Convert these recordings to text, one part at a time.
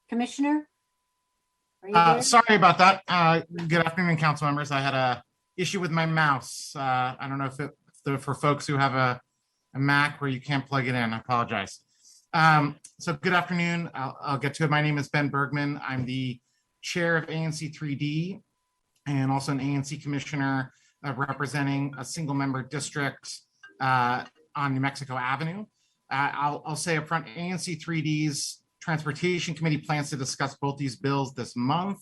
Commissioner, are you there? Sorry about that. Good afternoon, council members. I had a issue with my mouse. I don't know if for folks who have a Mac where you can't plug it in, I apologize. So good afternoon. I'll get to it. My name is Ben Bergmann. I'm the chair of ANC 3D and also an ANC commissioner representing a single member district on New Mexico Avenue. I'll say up front, ANC 3D's Transportation Committee plans to discuss both these bills this month,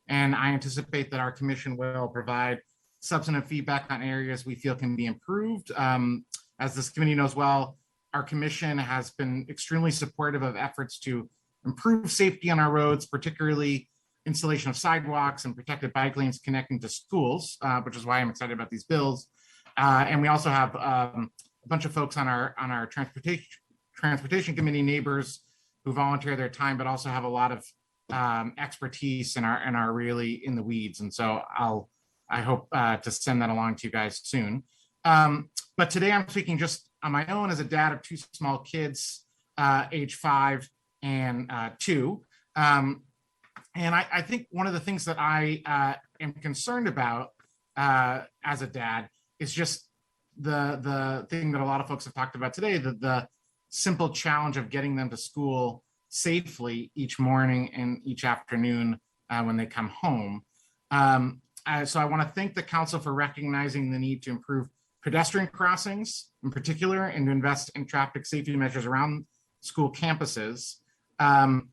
and I anticipate that our commission will provide substantive feedback on areas we feel can be improved. As this committee knows well, our commission has been extremely supportive of efforts to improve safety on our roads, particularly installation of sidewalks and protected bike lanes connecting to schools, which is why I'm excited about these bills. And we also have a bunch of folks on our transportation committee, neighbors who volunteer their time, but also have a lot of expertise and are really in the weeds. And so I hope to send that along to you guys soon. But today I'm speaking just on my own as a dad of two small kids, age 5 and 2. And I think one of the things that I am concerned about as a dad is just the thing that a lot of folks have talked about today, the simple challenge of getting them to school safely each morning and each afternoon when they come home. So I want to thank the council for recognizing the need to improve pedestrian crossings in particular and to invest in traffic safety measures around school campuses. One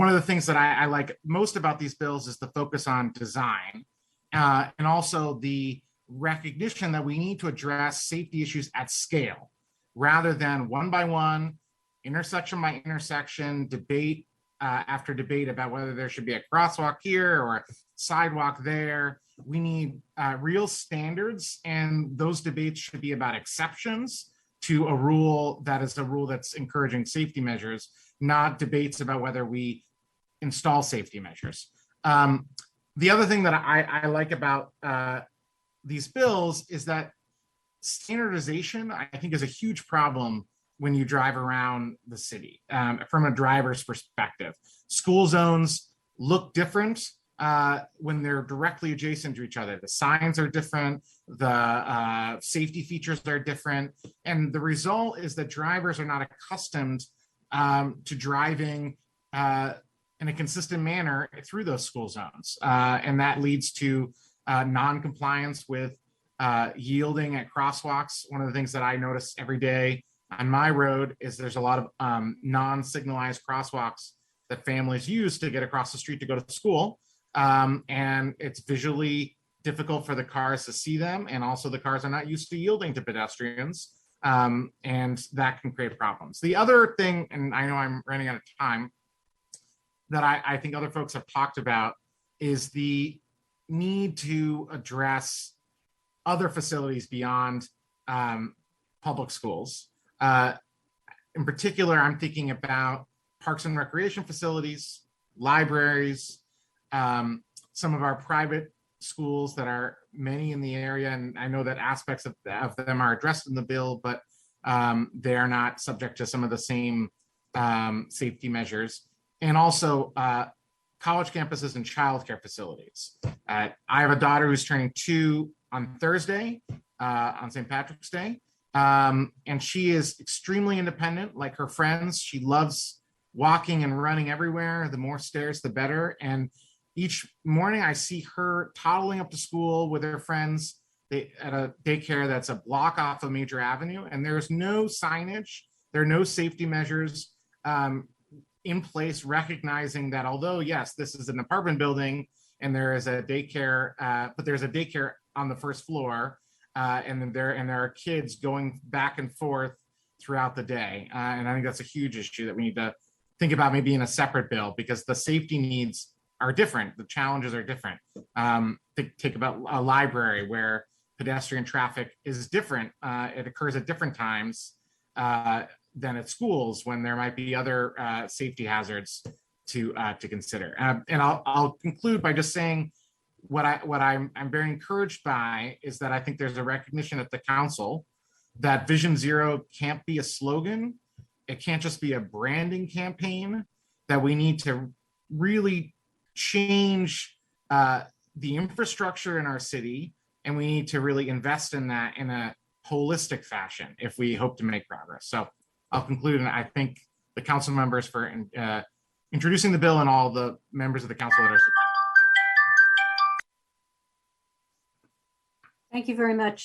of the things that I like most about these bills is the focus on design and also the recognition that we need to address safety issues at scale rather than one by one, intersection by intersection, debate after debate about whether there should be a crosswalk here or a sidewalk there. We need real standards, and those debates should be about exceptions to a rule that is a rule that's encouraging safety measures, not debates about whether we install safety measures. The other thing that I like about these bills is that standardization, I think, is a huge problem when you drive around the city from a driver's perspective. School zones look different when they're directly adjacent to each other. The signs are different, the safety features are different, and the result is that drivers are not accustomed to driving in a consistent manner through those school zones. And that leads to non-compliance with yielding at crosswalks. One of the things that I notice every day on my road is there's a lot of non-signalized crosswalks that families use to get across the street to go to school. And it's visually difficult for the cars to see them. And also the cars are not used to yielding to pedestrians. And that can create problems. The other thing, and I know I'm running out of time, that I think other folks have talked about is the need to address other facilities beyond public schools. In particular, I'm thinking about parks and recreation facilities, libraries, some of our private schools that are many in the area, and I know that aspects of them are addressed in the bill, but they are not subject to some of the same safety measures. And also college campuses and childcare facilities. I have a daughter who's turning 2 on Thursday, on St. Patrick's Day. And she is extremely independent, like her friends. She loves walking and running everywhere. The more stairs, the better. And each morning I see her toddling up to school with her friends at a daycare that's a block off a major avenue. And there's no signage. There are no safety measures in place, recognizing that although, yes, this is an apartment building and there is a daycare, but there's a daycare on the first floor. And there are kids going back and forth throughout the day. And I think that's a huge issue that we need to think about maybe in a separate bill because the safety needs are different. The challenges are different. Think about a library where pedestrian traffic is different. It occurs at different times than at schools when there might be other safety hazards to consider. And I'll conclude by just saying, what I'm very encouraged by is that I think there's a recognition at the council that Vision Zero can't be a slogan. It can't just be a branding campaign. that we need to really change the infrastructure in our city, and we need to really invest in that in a holistic fashion if we hope to make progress. So I'll conclude, and I thank the council members for introducing the bill and all the members of the council that are. Thank you very much.